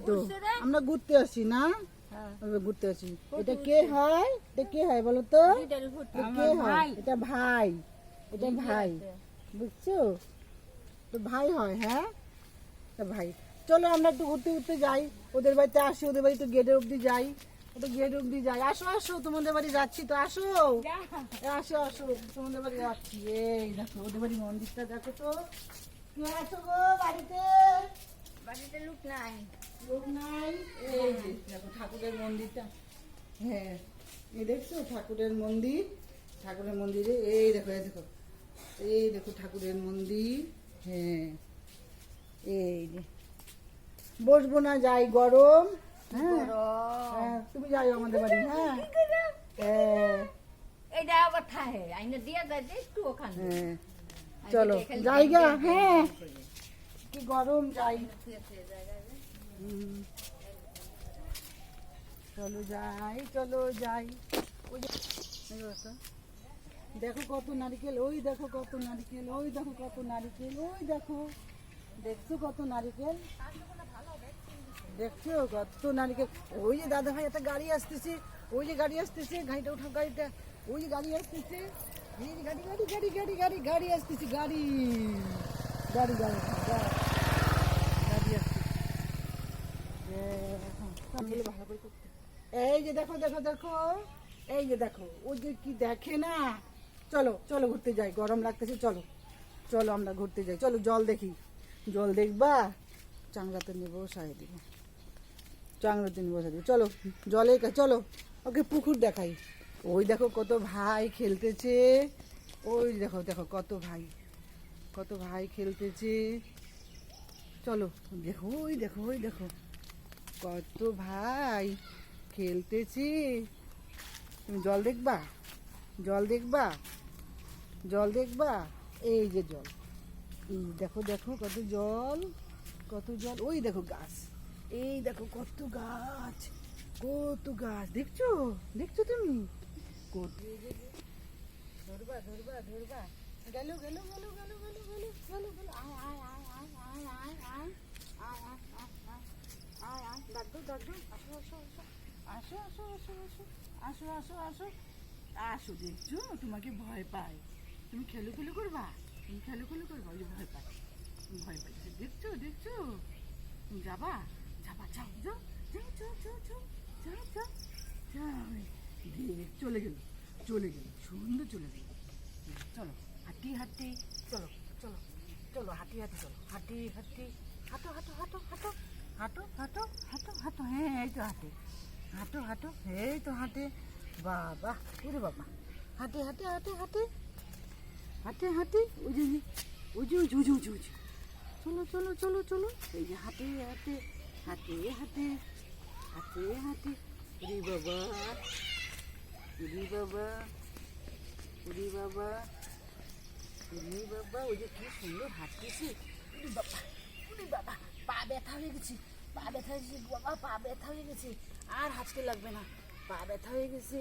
তো আমরা ঘুরতে আসি না, আমরা ঘুরতে আসি। এটা কে হয়, এটা কে হয় বলো তো? এটা কে হয়? এটা ভাই, এটা ভাই, বুঝছো তো? ভাই হয়। হ্যাঁ, এটা ভাই। চলো আমরা একটু ঘুরতে ঘুরতে যাই, ওদের বাড়িতে আসি, ওদের বাড়িতে গেটের অব্দি যাই, ওটা গেট অব্দি যাই। আসো আসো, তোমাদের বাড়ি যাচ্ছি তো, আসো আসো আসো, তোমাদের বাড়ি যাচ্ছি। এই দেখো ওদের বাড়ি মন্দিরটা দেখো তো। কে আছো গো বাড়িতে? বাড়িতে লোক নাই। লোক নাই। এই যে দেখো ঠাকুরের মন্দিরটা। হ্যাঁ, এই দেখছো ঠাকুরের মন্দির, ঠাকুরের মন্দিরে এই দেখো, এই দেখো, এই দেখো ঠাকুরের মন্দির। হ্যাঁ, এই যে বসবো না, যাই, গরম। হ্যাঁ হ্যাঁ, তুমি যাই আমাদের বাড়ি। হ্যাঁ হ্যাঁ এটা আবার থাকে আইনা দিয়া যায় যে একটু ওখানে। হ্যাঁ, চলো জায়গা। হ্যাঁ, কি গরম, যাই। চলো যাই, চলো যাই। ওই যে দেখো কত নারকেল, ওই দেখো কত নারকেল, ওই দেখো কত নারকেল, ওই দেখো, দেখছো কত নারকেল, দেখছো কত নারকেল। ওই যে দাদা ভাই একটা গাড়ি আসতেছে, ওই যে গাড়ি আসতেছে, গাড়িটা উঠাও, গাড়িটা, ওই যে গাড়ি আসতেছে, এই যে গাড়ি গাড়ি গাড়ি গাড়ি গাড়ি গাড়ি আসতেছে, গাড়ি গাড়ি গাড়ি গাড়ি আসতেছে। ভালো করে করতে। এই যে দেখো দেখো দেখো, এই যে দেখো, ওই যে কি দেখে না। চলো চলো ঘুরতে যাই, গরম লাগতেছে, চলো চলো আমরা ঘুরতে যাই। চলো জল দেখি, জল দেখবা? চাংড়াতে নেবো, সারিয়ে দিব, চাংড়াতে নেবো, সারিয়ে দিব। চলো জলে, চলো ওকে পুকুর দেখাই। ওই দেখো কত ভাই খেলতেছে, ওই দেখো দেখো কত ভাই, কত ভাই খেলতেছে। চলো দেখো, ওই দেখো, ওই দেখো কত ভাই খেলতেছে। তুমি জল দেখবা, জল দেখবা, জল দেখবা? এই যে জল, এই দেখো দেখো কত জল, কত জল। ওই দেখো গাছ, এই দেখো কত গাছ, কত গাছ, দেখছো, দেখছো তুমি কত। ধরবা ধরবা ধরবা, গেল গেল গেল গেল গেল গেল গেল গেল। আয় আয় আয় আয় আয় আয় আয় আয় আয় আয় আয় আয়, ডাকো ডাকো, আসো আসো আসো আসো আসো আসো আসো আসো আসো আসো। দেখছো তোমাকে ভয় পায়, তুমি খেলো খেলো করবা, তুমি খেলো খেলো করবা, ওই যে ভয় পায়, ভয় পাই, দেখছো দেখছো। তুমি যাবা, যাবা, যাও যাও যাও যাও যাও যাও যাও যাও যাও। দেখ চলে গেল, চলে গেল, সুন্দর চলে গেল। চলো হাঁটি হাঁটি, চলো চলো চলো হাঁটি হাঁটি, চলো হাঁটি হাঁটি, হাঁটো হাঁটো হাঁটো হাঁটো হাঁটো হাঁটো হাঁটো হাঁটো। হ্যাঁ এই তো হাঁটে, হাঁটো হাঁটো, এই তো হাঁটে। বাবা, ওরে বাবা, হাঁটে হাঁটে হাঁটে হাঁটে হাঁটে হাঁটে, ওই যে ওই যে ওই যে ওই যে ওই যে ওই যে। চলো চলো চলো চলো, এই যে হাঁটে হাঁটে হাঁটে হাঁটে হাঁটে হাঁটে। ওরে বাবা, ওরে বাবা, ওরে বাবা, ওরে বাবা, ওই যে কি সুন্দর হাঁটতেছে। ওরে বাবা, ওরে বাবা, পা ব্যথা হয়ে গেছে, পা ব্যথা হয়ে গেছে বাবা, পা ব্যথা হয়ে গেছে, আর হাঁটতে লাগবে না, পা ব্যথা হয়ে গেছে।